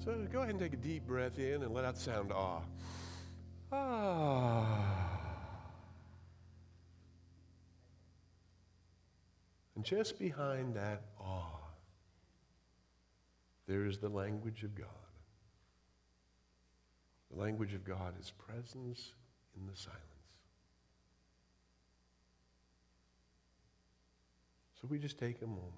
So go ahead and take a deep breath in and let out the sound ah. Ah. And just behind that awe, there is the language of God. The language of God is presence in the silence. So we just take a moment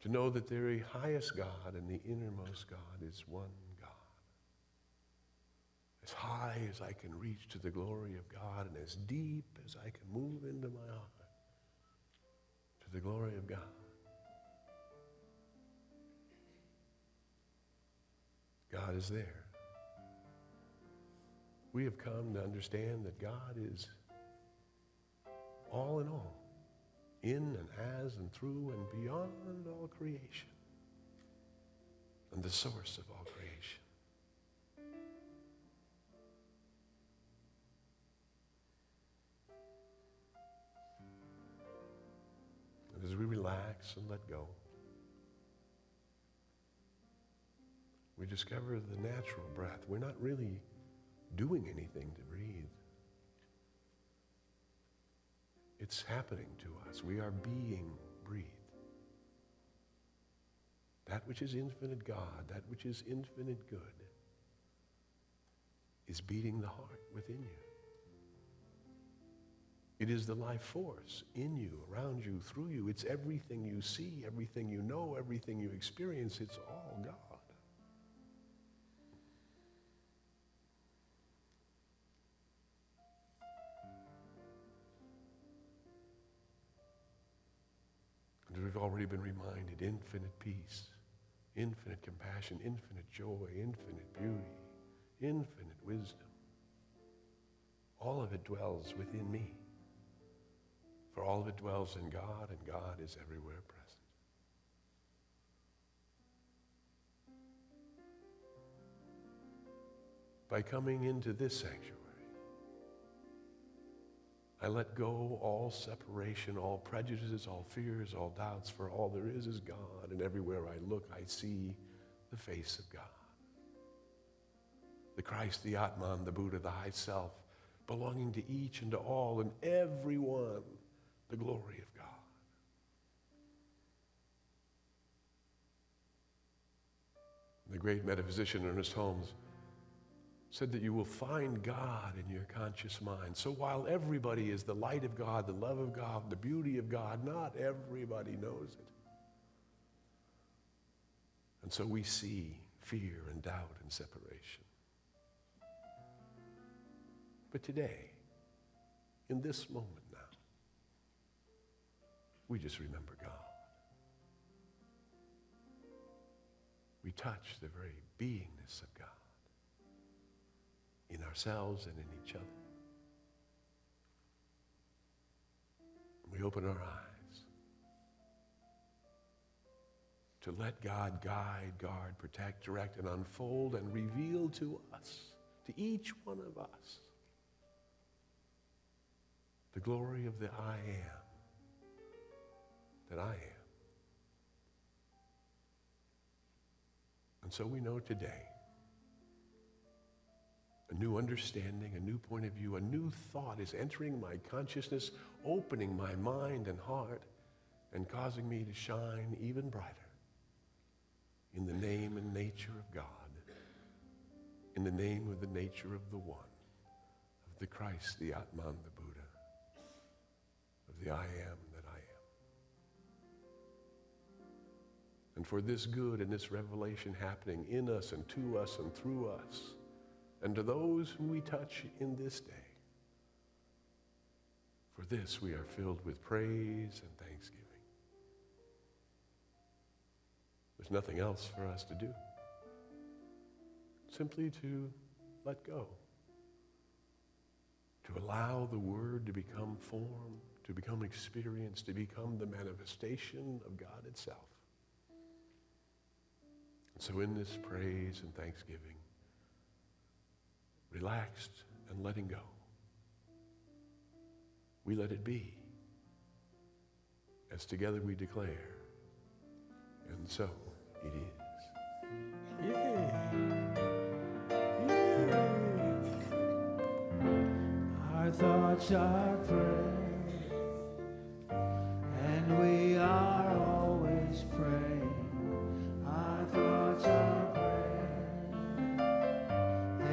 to know that the very highest God and the innermost God is one God. As high as I can reach to the glory of God and as deep as I can move into my heart to the glory of God. God is there. We have come to understand that God is all in all, in and as and through and beyond all creation, and the source of all creation. And as we relax and let go, we discover the natural breath. We're not really doing anything to breathe. It's happening to us. We are being breathed. That which is infinite God, that which is infinite good, is beating the heart within you. It is the life force in you, around you, through you. It's everything you see, everything you know, everything you experience. It's all God. And we've already been reminded, infinite peace, infinite compassion, infinite joy, infinite beauty, infinite wisdom. All of it dwells within me. For all of it dwells in God, and God is everywhere present. By coming into this sanctuary, I let go all separation, all prejudices, all fears, all doubts, for all there is God, and everywhere I look, I see the face of God. The Christ, the Atman, the Buddha, the High Self, belonging to each and to all and everyone, the glory of God. The great metaphysician Ernest Holmes said that you will find God in your conscious mind. So while everybody is the light of God, the love of God, the beauty of God, not everybody knows it. And so we see fear and doubt and separation. But today, in this moment now, we just remember God. We touch the very beingness of God in ourselves and in each other. We open our eyes to let God guide, guard, protect, direct, and unfold and reveal to us, to each one of us, the glory of the I am, that I am. And so we know today, a new understanding, a new point of view, a new thought is entering my consciousness, opening my mind and heart, and causing me to shine even brighter in the name and nature of God, in the name of the nature of the one, of the Christ, the Atman, the Buddha, of the I am that I am. And for this good and this revelation happening in us and to us and through us, and to those whom we touch in this day, for this we are filled with praise and thanksgiving. There's nothing else for us to do. Simply to let go. To allow the Word to become form, to become experience, to become the manifestation of God itself. And so in this praise and thanksgiving, relaxed and letting go, we let it be, as together we declare, and so it is. Yeah. Yeah. Our thoughts are prayers, and we are always praying. Our thoughts are prayers.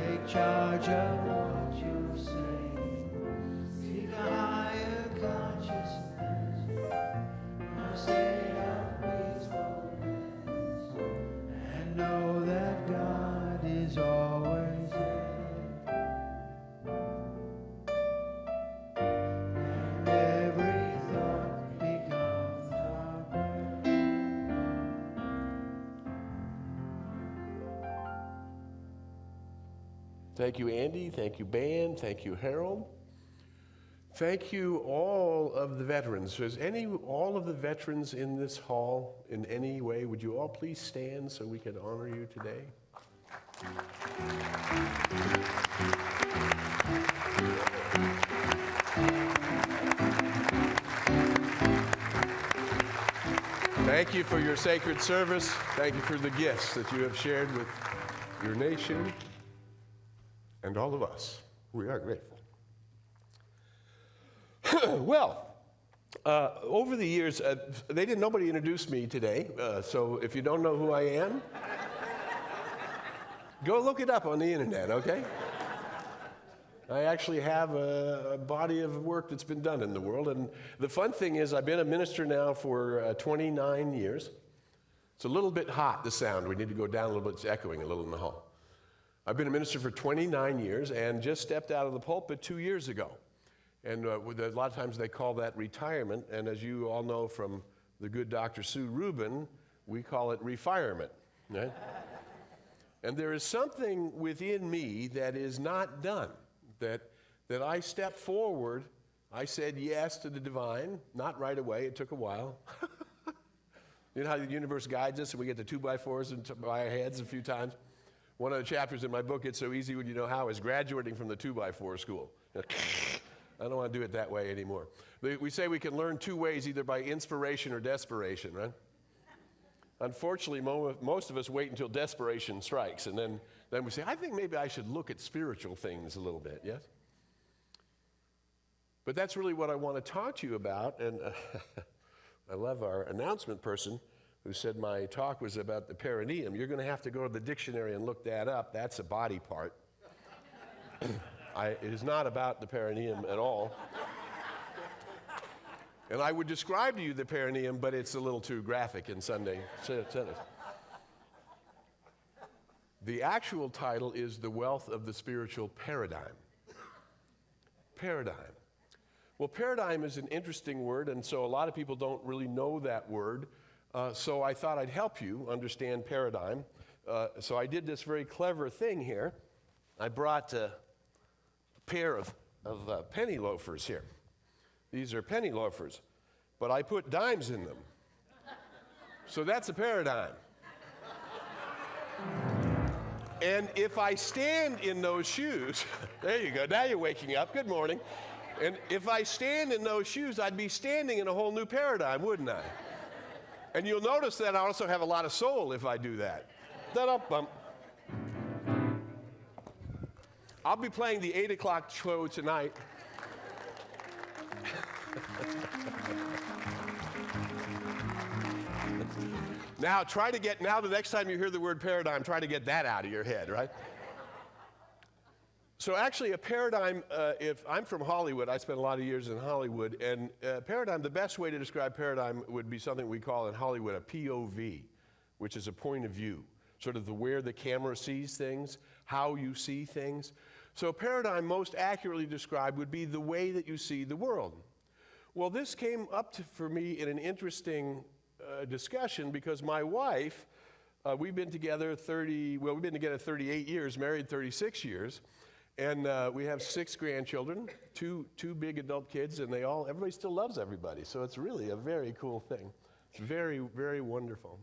Take charge of what you're saying. Seek a higher consciousness, a state of peacefulness, and know that God is always there. And every thought becomes our prayer. Thank you, Andy. Thank you, band. Thank you, Harold. Thank you, all of the veterans. Is all of the veterans in this hall in any way? Would you all please stand so we can honor you today? Thank you for your sacred service. Thank you for the gifts that you have shared with your nation and all of us. We are grateful. Well, over the years, nobody introduced me today, so if you don't know who I am, go look it up on the internet, okay? I actually have a body of work that's been done in the world, and the fun thing is I've been a minister now for 29 years. It's a little bit hot, the sound. We need to go down a little bit. It's echoing a little in the hall. I've been a minister for 29 years and just stepped out of the pulpit 2 years ago. And a lot of times they call that retirement, and as you all know from the good Dr. Sue Rubin, we call it refirement, right? And there is something within me that is not done, that I stepped forward, I said yes to the divine, not right away, it took a while. You know how the universe guides us and we get the 2x4s into our heads a few times? One of the chapters in my book, It's So Easy When You Know How, is graduating from the 2x4 school. I don't want to do it that way anymore. We say we can learn two ways, either by inspiration or desperation, right? Unfortunately, most of us wait until desperation strikes, and then we say, I think maybe I should look at spiritual things a little bit, yes? But that's really what I want to talk to you about, and I love our announcement person who said my talk was about the perineum. You're going to have to go to the dictionary and look that up. That's a body part. It is not about the perineum at all. And I would describe to you the perineum, but it's a little too graphic in Sunday sentence. The actual title is The Wealth of the Spiritual Paradigm. Paradigm. Well, paradigm is an interesting word, and so a lot of people don't really know that word. So I thought I'd help you understand paradigm. So I did this very clever thing here. I brought a pair of penny loafers here. These are penny loafers, but I put dimes in them. So that's a paradigm. And if I stand in those shoes, there you go, now you're waking up, good morning. And if I stand in those shoes, I'd be standing in a whole new paradigm, wouldn't I? And you'll notice that I also have a lot of soul if I do that. Da-da-bump. I'll be playing the 8 o'clock show tonight. Now the next time you hear the word paradigm, try to get that out of your head, right? So actually a paradigm, if I'm from Hollywood, I spent a lot of years in Hollywood, and paradigm, the best way to describe paradigm would be something we call in Hollywood a POV, which is a point of view, sort of where the camera sees things, how you see things. So paradigm most accurately described would be the way that you see the world. Well, this came up for me in an interesting discussion because my wife, we've been together 38 years, married 36 years, and we have 6 grandchildren, two big adult kids, and everybody still loves everybody. So it's really a very cool thing. It's very, very wonderful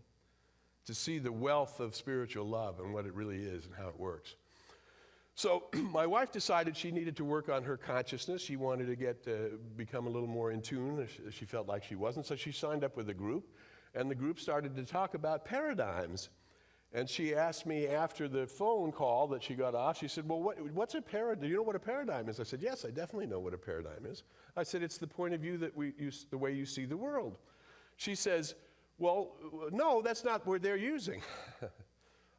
to see the wealth of spiritual love and what it really is and how it works. So my wife decided she needed to work on her consciousness. She wanted to become a little more in tune. She felt like she wasn't. So she signed up with a group, and the group started to talk about paradigms. And she asked me after the phone call that she got off, she said, well, what's a paradigm? Do you know what a paradigm is? I said, yes, I definitely know what a paradigm is. I said, it's the point of view that the way you see the world. She says, well, no, that's not what they're using.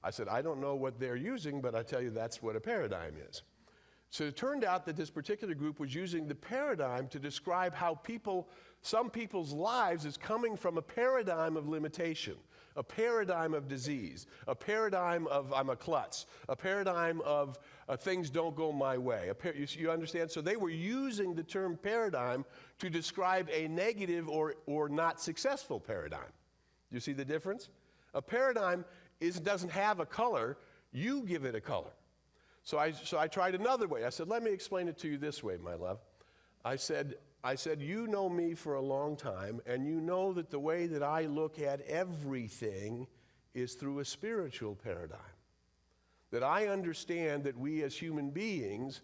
I said, I don't know what they're using, but I tell you that's what a paradigm is. So it turned out that this particular group was using the paradigm to describe how some people's lives is coming from a paradigm of limitation, a paradigm of disease, a paradigm of I'm a klutz, a paradigm of things don't go my way. You understand? So they were using the term paradigm to describe a negative or not successful paradigm. You see the difference? A paradigm doesn't have a color. You give it a color. So I tried another way. I said, let me explain it to you this way, my love. I said, you know me for a long time, and you know that the way that I look at everything is through a spiritual paradigm. That I understand that we as human beings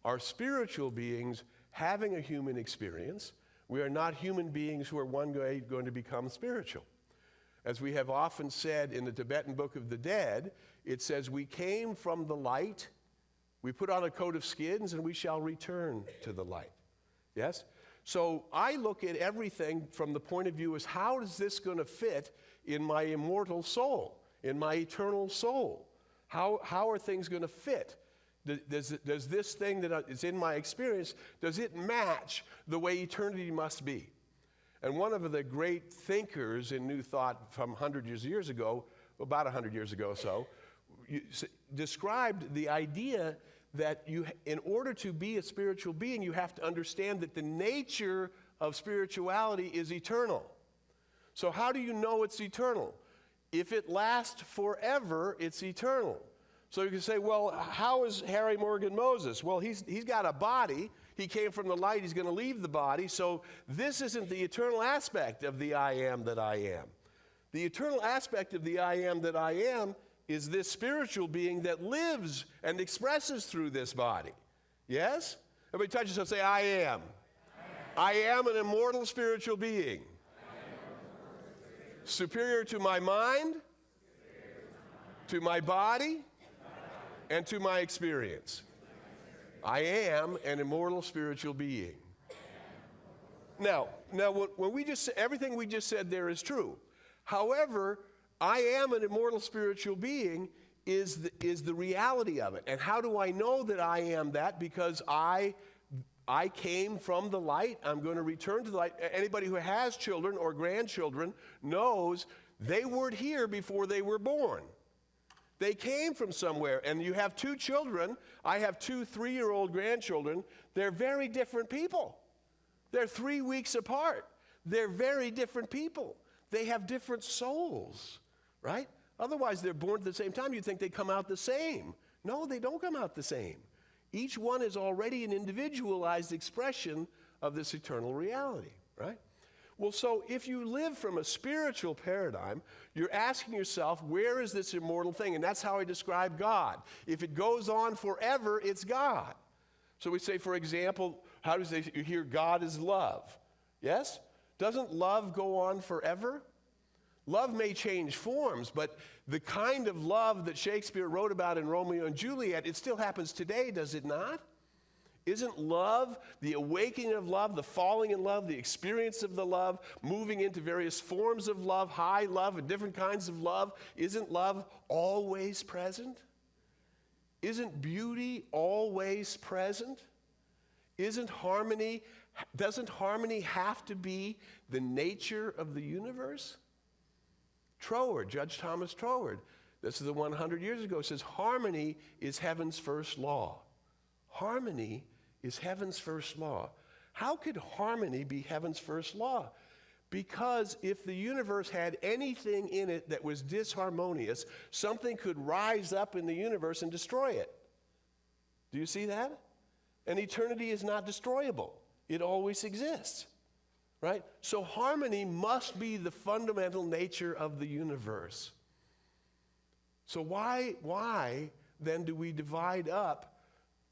are spiritual beings having a human experience. We are not human beings who are one day going to become spiritual. As we have often said in the Tibetan Book of the Dead, it says, we came from the light, we put on a coat of skins, and we shall return to the light. Yes? So I look at everything from the point of view as how is this going to fit in my immortal soul, in my eternal soul? How are things going to fit? Does this thing that is in my experience, does it match the way eternity must be? And one of the great thinkers in New Thought from 100 years ago, about 100 years ago or so, described the idea that in order to be a spiritual being, you have to understand that the nature of spirituality is eternal. So how do you know it's eternal? If it lasts forever, it's eternal. So you can say, well, how is Harry Morgan Moses? Well, he's got a body. He came from the light. He's going to leave the body. So this isn't the eternal aspect of the I am that I am. The eternal aspect of the I am that I am is this spiritual being that lives and expresses through this body. Yes? Everybody touch yourself and say, I am. I am an immortal spiritual being. Superior to my mind, to my body, and to my experience. I am an immortal spiritual being. Now, when we just everything we just said there is true. However, I am an immortal spiritual being is the reality of it. And how do I know that I am that? Because I came from the light. I'm going to return to the light. Anybody who has children or grandchildren knows they weren't here before they were born. They came from somewhere. And you have two children. I have two 3-year-old grandchildren. They're very different people. They're 3 weeks apart. They're very different people. They have different souls, right? Otherwise, they're born at the same time. You'd think they come out the same. No, they don't come out the same. Each one is already an individualized expression of this eternal reality, right? Well, so if you live from a spiritual paradigm, you're asking yourself, where is this immortal thing? And that's how I describe God. If it goes on forever, it's God. So we say, for example, how does you hear God is love? Yes? Doesn't love go on forever? Love may change forms, but the kind of love that Shakespeare wrote about in Romeo and Juliet, it still happens today, does it not? Isn't love, the awakening of love, the falling in love, the experience of the love, moving into various forms of love, high love and different kinds of love, isn't love always present? Isn't beauty always present? Doesn't harmony have to be the nature of the universe? Troward, Judge Thomas Troward, this is the 100 years ago, says harmony is heaven's first law. Harmony is heaven's first law. How could harmony be heaven's first law? Because if the universe had anything in it that was disharmonious, something could rise up in the universe and destroy it. Do you see that? And eternity is not destroyable. It always exists. Right? So harmony must be the fundamental nature of the universe. So why then do we divide up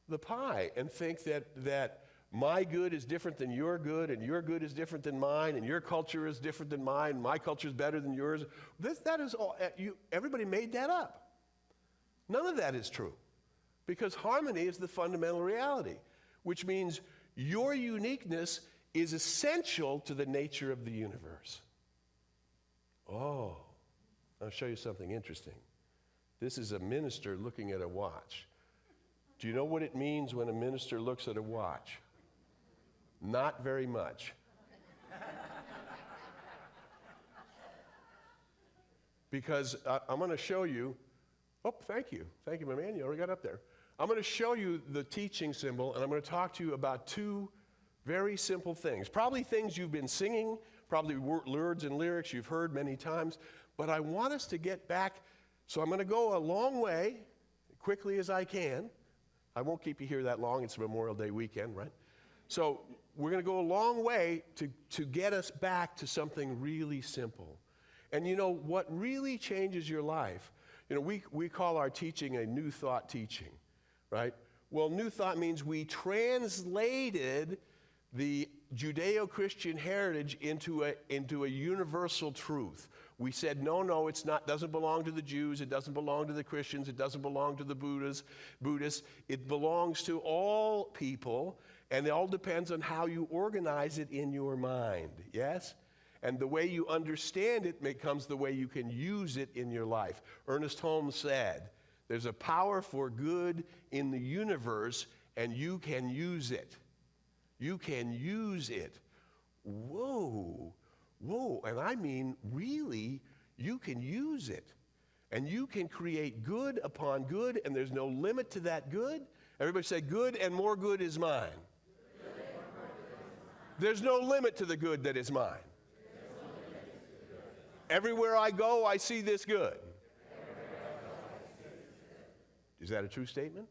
the pie and think that my good is different than your good, and your good is different than mine, and your culture is different than mine, my culture is better than yours. That is all, everybody made that up. None of that is true, because harmony is the fundamental reality, which means your uniqueness is essential to the nature of the universe. Oh, I'll show you something interesting. This is a minister looking at a watch. Do you know what it means when a minister looks at a watch? Not very much. Because I'm going to show you, oh, thank you, my man, you already got up there. I'm going to show you the teaching symbol, and I'm going to talk to you about two very simple things. Probably things you've been singing, probably words and lyrics you've heard many times, but I want us to get back, so I'm going to go a long way, quickly as I can. I won't keep you here that long, it's Memorial Day weekend, right? So we're going to go a long way to get us back to something really simple. And you know, what really changes your life, you know, we call our teaching a new thought teaching, right? Well, new thought means we translated the Judeo-Christian heritage into a universal truth. We said, no, it's not, doesn't belong to the Jews, it doesn't belong to the Christians, it doesn't belong to the Buddhists. It belongs to all people, and it all depends on how you organize it in your mind, yes? And the way you understand it becomes the way you can use it in your life. Ernest Holmes said, there's a power for good in the universe, and you can use it. You can use it. Whoa, and I mean, really, you can use it. And you can create good upon good, and there's no limit to that good. Everybody say, good and more good is mine. There's no limit to the good that is mine. Everywhere I go, I see this good. Is that a true statement?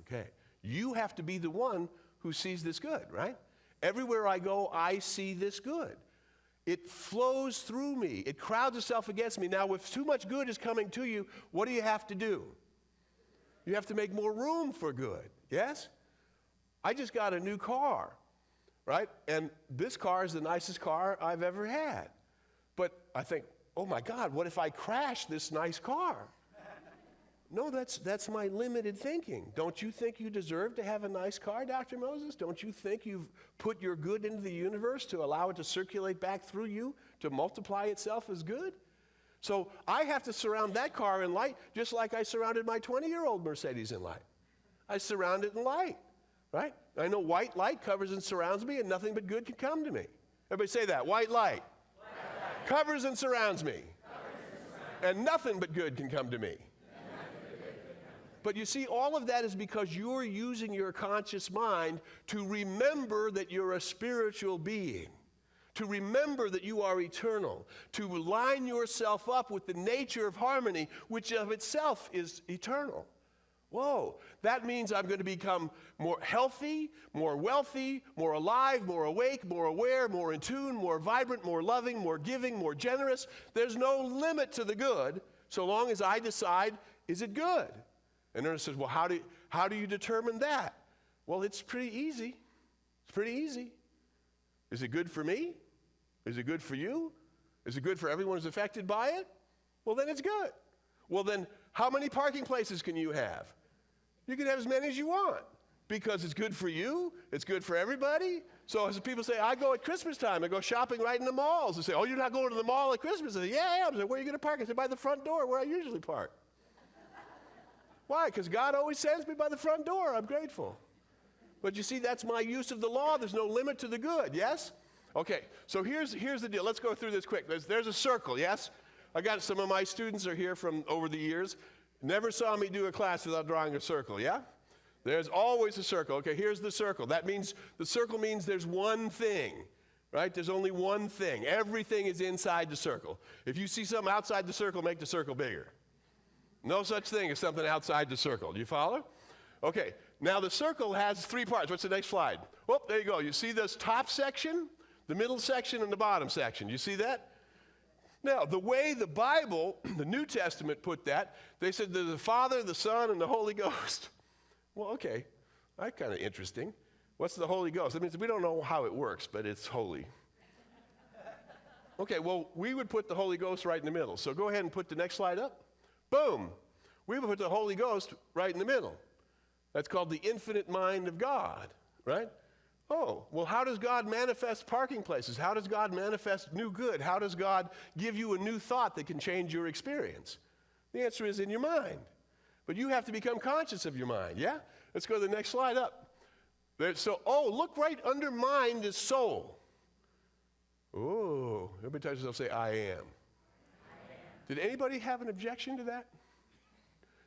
Okay. You have to be the one who sees this good, right? Everywhere I go, I see this good. It flows through me. It crowds itself against me. Now, if too much good is coming to you, what do you have to do? You have to make more room for good, yes? I just got a new car, right? And this car is the nicest car I've ever had. But I think, oh my God, what if I crash this nice car? No, that's my limited thinking. Don't you think you deserve to have a nice car, Dr. Moses? Don't you think you've put your good into the universe to allow it to circulate back through you, to multiply itself as good? So I have to surround that car in light, just like I surrounded my 20-year-old Mercedes in light. I surround it in light, right? I know white light covers and surrounds me, and nothing but good can come to me. Everybody say that, white light. Covers and surrounds me. And nothing but good can come to me. But you see, all of that is because you're using your conscious mind to remember that you're a spiritual being, to remember that you are eternal, to line yourself up with the nature of harmony, which of itself is eternal. Whoa, that means I'm going to become more healthy, more wealthy, more alive, more awake, more aware, more in tune, more vibrant, more loving, more giving, more generous. There's no limit to the good so long as I decide, is it good? And Ernest says, well, how do you determine that? Well, it's pretty easy. It's pretty easy. Is it good for me? Is it good for you? Is it good for everyone who's affected by it? Well, then it's good. Well, then how many parking places can you have? You can have as many as you want because it's good for you. It's good for everybody. So as people say, I go at Christmas time. I go shopping right in the malls. They say, oh, you're not going to the mall at Christmas? I say, yeah. I say, where are you going to park? I say, by the front door where I usually park. Why? Because God always sends me by the front door. I'm grateful. But you see, that's my use of the law. There's no limit to the good, yes? Okay, so here's the deal. Let's go through this quick. There's a circle, yes? I got some of my students are here from over the years. Never saw me do a class without drawing a circle, yeah? There's always a circle. Okay, here's the circle. That means, the circle means there's one thing, right? There's only one thing. Everything is inside the circle. If you see something outside the circle, make the circle bigger. No such thing as something outside the circle. Do you follow? Okay, now the circle has three parts. What's the next slide? Oh, there you go. You see this top section, the middle section, and the bottom section. You see that? Now, the way the Bible, the New Testament put that, they said there's the Father, the Son, and the Holy Ghost. Well, okay, that's kind of interesting. What's the Holy Ghost? That means we don't know how it works, but it's holy. Okay, well, we would put the Holy Ghost right in the middle. So go ahead and put the next slide up. Boom. We would put the Holy Ghost right in the middle. That's called the infinite mind of God, right? Oh, well, how does God manifest parking places? How does God manifest new good? How does God give you a new thought that can change your experience? The answer is in your mind. But you have to become conscious of your mind, yeah? Let's go to the next slide up. Look right under mind is soul. Oh, everybody touch yourself, say, I am. Did anybody have an objection to that?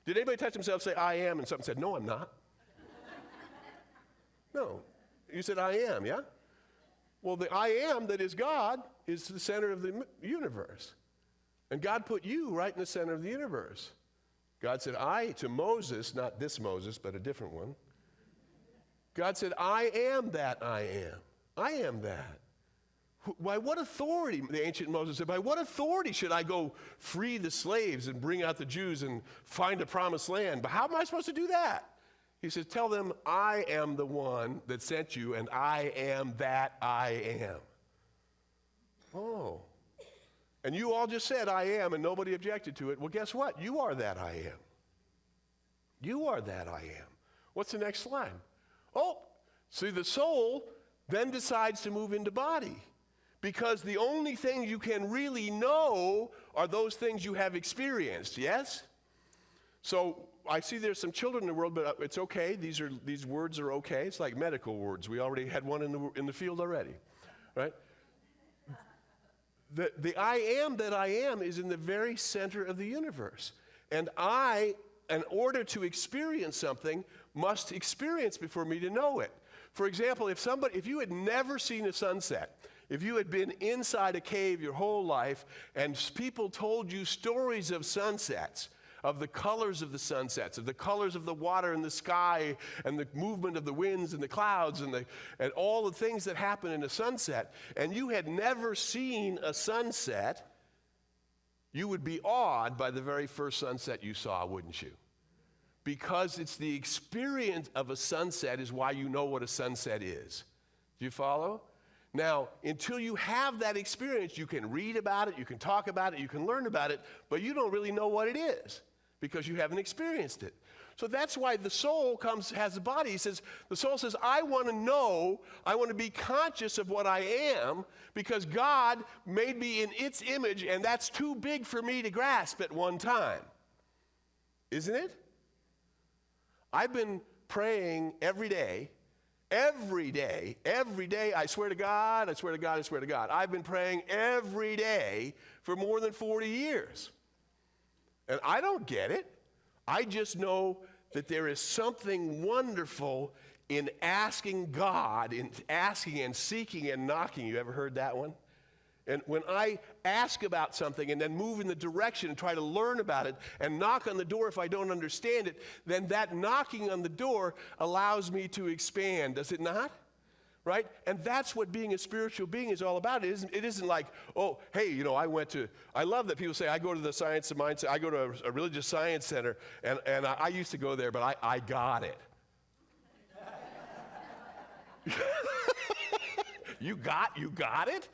Did anybody touch themselves, say, I am, and something said, no, I'm not? No. You said, I am, yeah? Well, the I am that is God is the center of the universe. And God put you right in the center of the universe. God said, I to Moses, not this Moses, but a different one. God said, I am that I am. I am that. By what authority, the ancient Moses said, by what authority should I go free the slaves and bring out the Jews and find a promised land? But how am I supposed to do that? He says, tell them I am the one that sent you and I am that I am. Oh. And you all just said I am and nobody objected to it. Well, guess what? You are that I am. You are that I am. What's the next slide? Oh, see, the soul then decides to move into body. Because the only things you can really know are those things you have experienced, yes? So I see there's some children in the world, but it's okay. These words are okay. It's like medical words. We already had one in the field already, right? The I am that I am is in the very center of the universe. And I, in order to experience something, must experience before me to know it. For example, if you had never seen a sunset, if you had been inside a cave your whole life and people told you stories of sunsets, of the colors of the sunsets, of the colors of the water and the sky and the movement of the winds and the clouds and all the things that happen in a sunset, and you had never seen a sunset, you would be awed by the very first sunset you saw, wouldn't you? Because it's the experience of a sunset is why you know what a sunset is. Do you follow? Now, until you have that experience, you can read about it, you can talk about it, you can learn about it, but you don't really know what it is because you haven't experienced it. So that's why the soul has a body. The soul says, I want to know, I want to be conscious of what I am because God made me in its image and that's too big for me to grasp at one time. Isn't it? I've been praying every day, I swear to God, I swear to God, I swear to God. I've been praying every day for more than 40 years. And I don't get it. I just know that there is something wonderful in asking God, in asking and seeking and knocking. You ever heard that one? And when I ask about something and then move in the direction and try to learn about it and knock on the door if I don't understand it, then that knocking on the door allows me to expand, does it not? Right? And that's what being a spiritual being is all about. It isn't like, oh, hey, I love that people say, I go to the science of mindset, I go to a religious science center, and I used to go there, but I got it. You got it?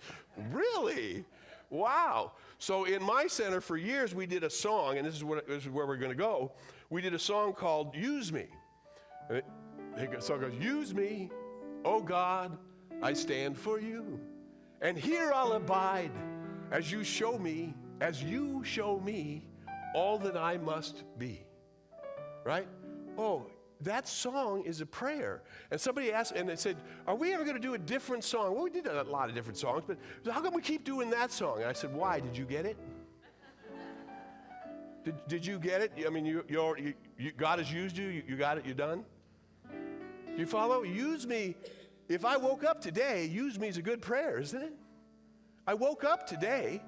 Really? Wow. So in my center for years, we did a song, and this is where we're going to go. We did a song called Use Me. And the song goes, use me, oh God, I stand for you. And here I'll abide as you show me all that I must be. Right? Oh, that song is a prayer. And somebody asked, and they said, are we ever going to do a different song? Well, we did a lot of different songs, but how come we keep doing that song? And I said, why? Did you get it? Did you get it? I mean, God has used you. You got it? You done? Do you follow? Use me. If I woke up today, use me is a good prayer, isn't it? I woke up today,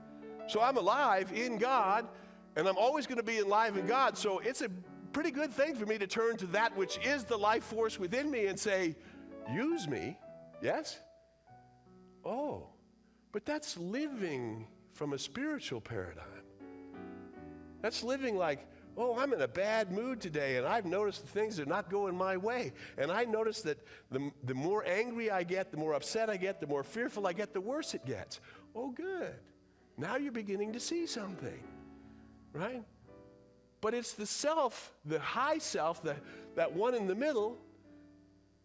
so I'm alive in God, and I'm always going to be alive in God, so it's a pretty good thing for me to turn to that which is the life force within me and say, use me, yes? Oh, but that's living from a spiritual paradigm. That's living like, Oh, I'm in a bad mood today, and I've noticed the things are not going my way. And I notice that the more angry I get, the more upset I get, the more fearful I get, the worse it gets. Oh, good. Now you're beginning to see something, right? But it's the self, the high self, that one in the middle,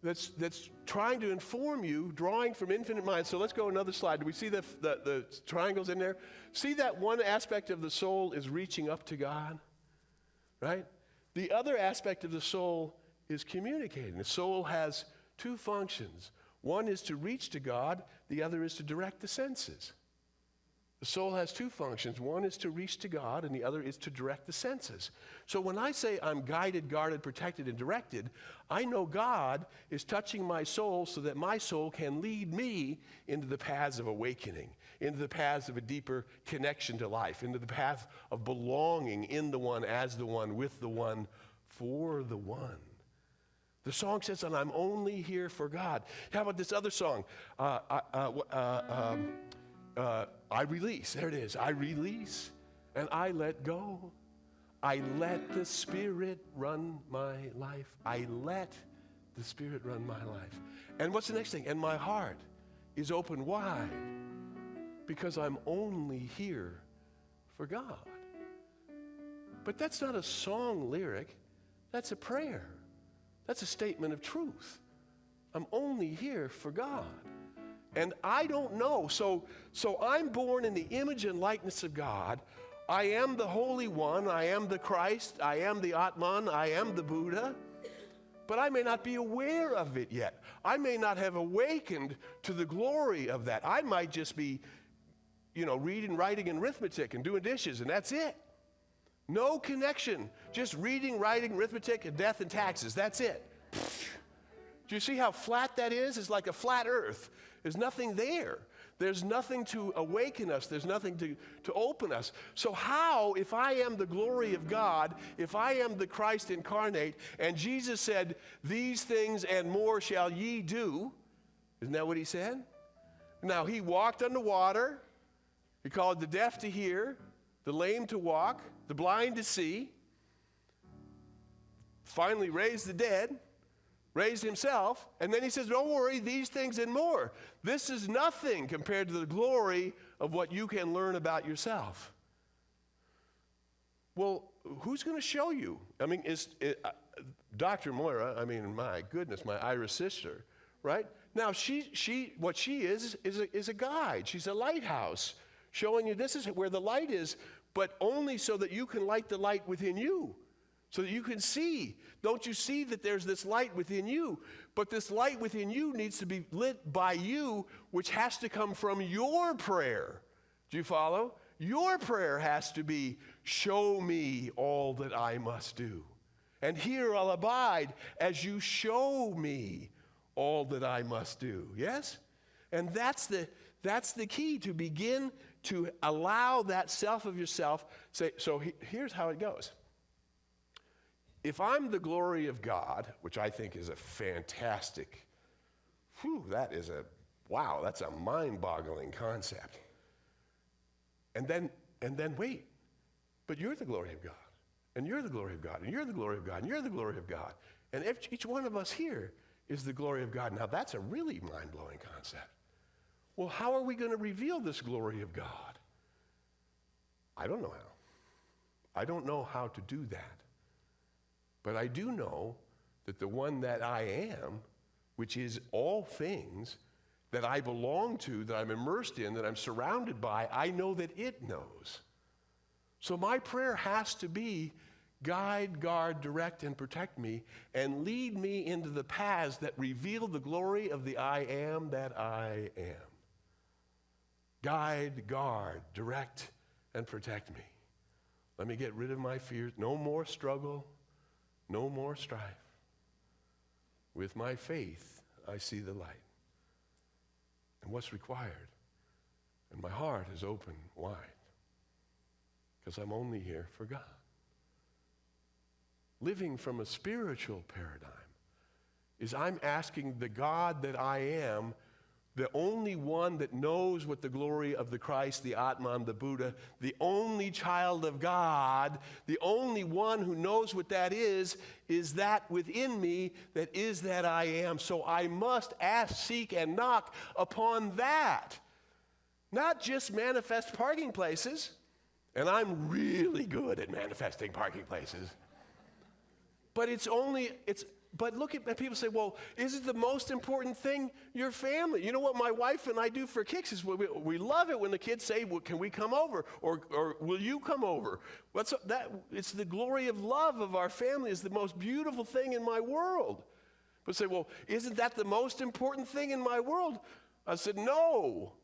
that's trying to inform you, drawing from infinite mind. So let's go another slide. Do we see the triangles in there? See that one aspect of the soul is reaching up to God, right? The other aspect of the soul is communicating. The soul has two functions. One is to reach to God. The other is to direct the senses. The soul has two functions. One is to reach to God, and the other is to direct the senses. So when I say I'm guided, guarded, protected, and directed, I know God is touching my soul so that my soul can lead me into the paths of awakening, into the paths of a deeper connection to life, into the path of belonging in the one, as the one, with the one, for the one. The song says that I'm only here for God. How about this other song? I release. There it is. I release and I let go. I let the Spirit run my life. I let the Spirit run my life. And what's the next thing? And my heart is open wide because I'm only here for God. But that's not a song lyric. That's a prayer. That's a statement of truth. I'm only here for God. And I don't know. So I'm born in the image and likeness of God. I am the Holy One. I am the Christ. I am the Atman. I am the Buddha. But I may not be aware of it yet. I may not have awakened to the glory of that. I might just be, reading, writing, and arithmetic and doing dishes, and that's it. No connection. Just reading, writing, arithmetic, and death and taxes. That's it. Do you see how flat that is? It's like a flat earth. There's nothing there. There's nothing to awaken us. There's nothing to open us. So how, if I am the glory of God, if I am the Christ incarnate, and Jesus said, these things and more shall ye do, isn't that what he said? Now, he walked on the water. He called the deaf to hear, the lame to walk, the blind to see, finally raised the dead, raised himself, and then he says, don't worry, these things and more. This is nothing compared to the glory of what you can learn about yourself. Well, who's going to show you? I mean, Dr. Moira, my goodness, my Irish sister, right? Now, what she is a guide. She's a lighthouse, showing you this is where the light is, but only so that you can light the light within you. So that you can see. Don't you see that there's this light within you? But this light within you needs to be lit by you, which has to come from your prayer. Do you follow? Your prayer has to be, show me all that I must do. And here I'll abide as you show me all that I must do. Yes? And that's the key, to begin to allow that self of yourself. So here's how it goes. If I'm the glory of God, which I think is a fantastic, that's a mind-boggling concept. And then wait, but you're the glory of God, and you're the glory of God, and you're the glory of God, and you're the glory of God. And each one of us here is the glory of God. Now that's a really mind-blowing concept. Well, how are we going to reveal this glory of God? I don't know how. I don't know how to do that. But I do know that the one that I am, which is all things that I belong to, that I'm immersed in, that I'm surrounded by, I know that it knows. So my prayer has to be, guide, guard, direct, and protect me, and lead me into the paths that reveal the glory of the I am that I am. Guide, guard, direct, and protect me. Let me get rid of my fears. No more struggle. No more strife. With my faith, I see the light. And what's required? And my heart is open wide. Because I'm only here for God. Living from a spiritual paradigm is I'm asking the God that I am the only one that knows what the glory of the Christ, the Atman, the Buddha, the only child of God, the only one who knows what that is that within me that is that I am. So I must ask, seek, and knock upon that. Not just manifest parking places, and I'm really good at manifesting parking places. But look at people say, well, is it the most important thing your family? You know what my wife and I do for kicks is we love it when the kids say, well, can we come over? Or will you come over? It's the glory of love of our family is the most beautiful thing in my world. But say, well, isn't that the most important thing in my world? I said, no.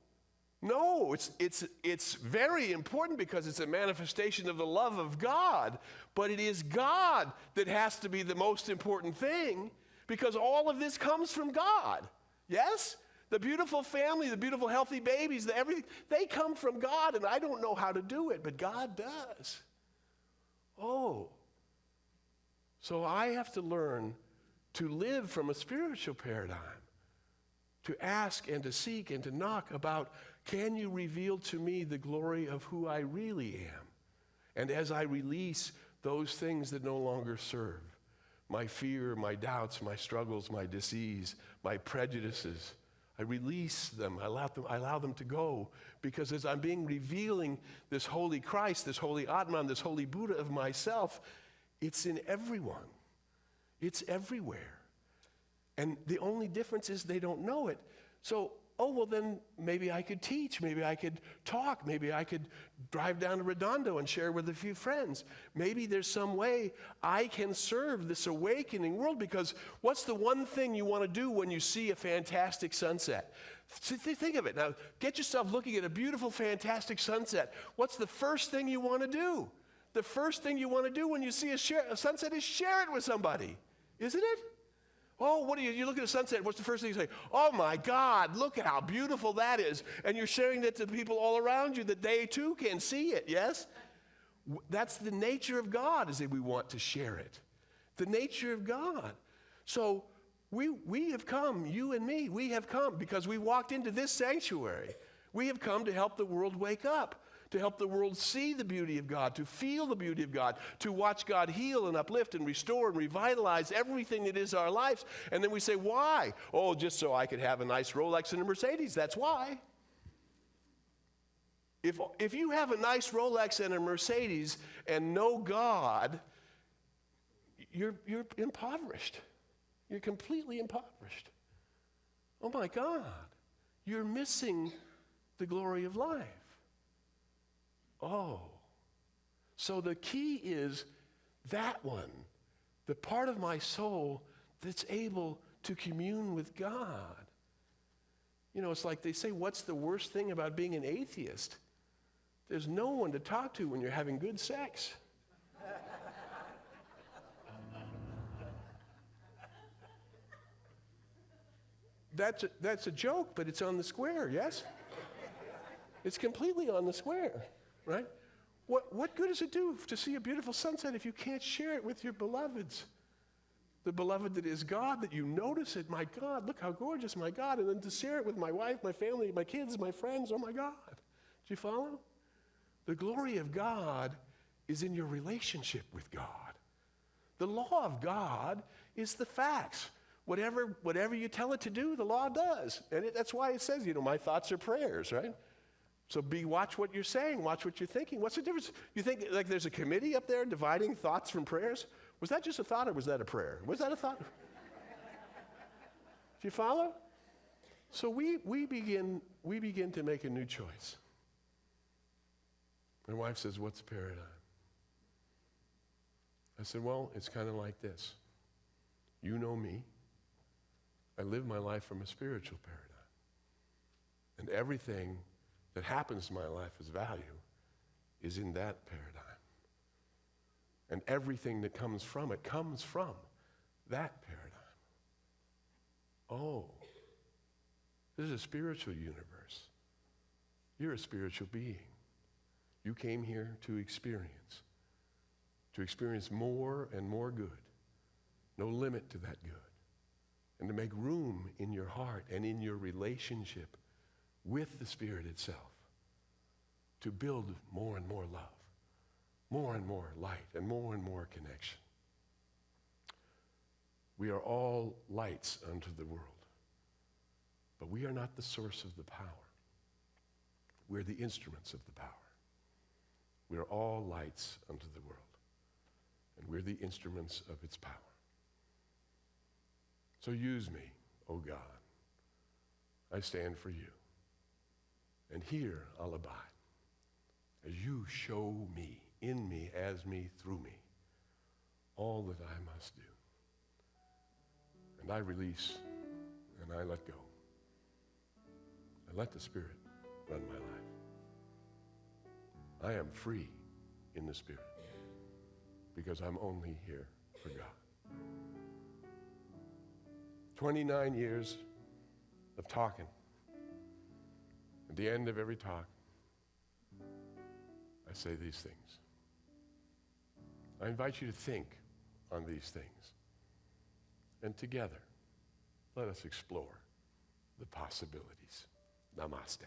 No, it's very important because it's a manifestation of the love of God, but it is God that has to be the most important thing because all of this comes from God. Yes? The beautiful family, the beautiful healthy babies, everything, they come from God, and I don't know how to do it, but God does. Oh. So I have to learn to live from a spiritual paradigm, to ask and to seek and to knock about, can you reveal to me the glory of who I really am? And as I release those things that no longer serve, my fear, my doubts, my struggles, my disease, my prejudices, I release them, I allow them to go, because as I'm revealing this holy Christ, this holy Atman, this holy Buddha of myself, it's in everyone. It's everywhere. And the only difference is they don't know it. So, well then maybe I could teach, maybe I could talk, maybe I could drive down to Redondo and share with a few friends. Maybe there's some way I can serve this awakening world, because what's the one thing you want to do when you see a fantastic sunset? Think of it. Now, get yourself looking at a beautiful, fantastic sunset. What's the first thing you want to do? The first thing you want to do when you see a sunset is share it with somebody, isn't it? Oh, you look at a sunset, what's the first thing you say? Oh my God, look at how beautiful that is. And you're sharing that to the people all around you that they too can see it, yes? That's the nature of God, is that we want to share it. The nature of God. So we have come, you and me, we have come because we walked into this sanctuary. We have come to help the world wake up, to help the world see the beauty of God, to feel the beauty of God, to watch God heal and uplift and restore and revitalize everything that is our lives. And then we say, why? Oh, just so I could have a nice Rolex and a Mercedes. That's why. If you have a nice Rolex and a Mercedes and no God, you're impoverished. You're completely impoverished. Oh my God, you're missing the glory of life. Oh, so the key is that one, the part of my soul that's able to commune with God. You know, it's like they say, what's the worst thing about being an atheist? There's no one to talk to when you're having good sex. That's a joke, but it's on the square, yes? It's completely on the square. Right? What good does it do to see a beautiful sunset if you can't share it with your beloveds? The beloved that is God, that you notice it, my God, look how gorgeous, my God, and then to share it with my wife, my family, my kids, my friends, oh my God. Do you follow? The glory of God is in your relationship with God. The law of God is the facts. Whatever you tell it to do, the law does. And that's why it says, my thoughts are prayers, right? So watch what you're saying, watch what you're thinking. What's the difference? You think like there's a committee up there dividing thoughts from prayers? Was that just a thought or was that a prayer? Was that a thought? Do you follow? So we begin to make a new choice. My wife says, what's the paradigm? I said, well, it's kind of like this. You know me. I live my life from a spiritual paradigm. And everything that happens in my life as value is in that paradigm. And everything that comes from it comes from that paradigm. Oh, this is a spiritual universe. You're a spiritual being. You came here to experience more and more good. No limit to that good. and to make room in your heart and in your relationship with the Spirit itself to build more and more love, more and more light, and more connection. We are all lights unto the world, but we are not the source of the power. We're the instruments of the power. We are all lights unto the world, and we're the instruments of its power. So use me, O God. I stand for you, and here I'll abide as you show me, in me, as me, through me, all that I must do. And I release, and I let go. I let the Spirit run my life. I am free in the Spirit because I'm only here for God. 29 years of talking. At the end of every talk, I say these things. I invite you to think on these things. And together, let us explore the possibilities. Namaste.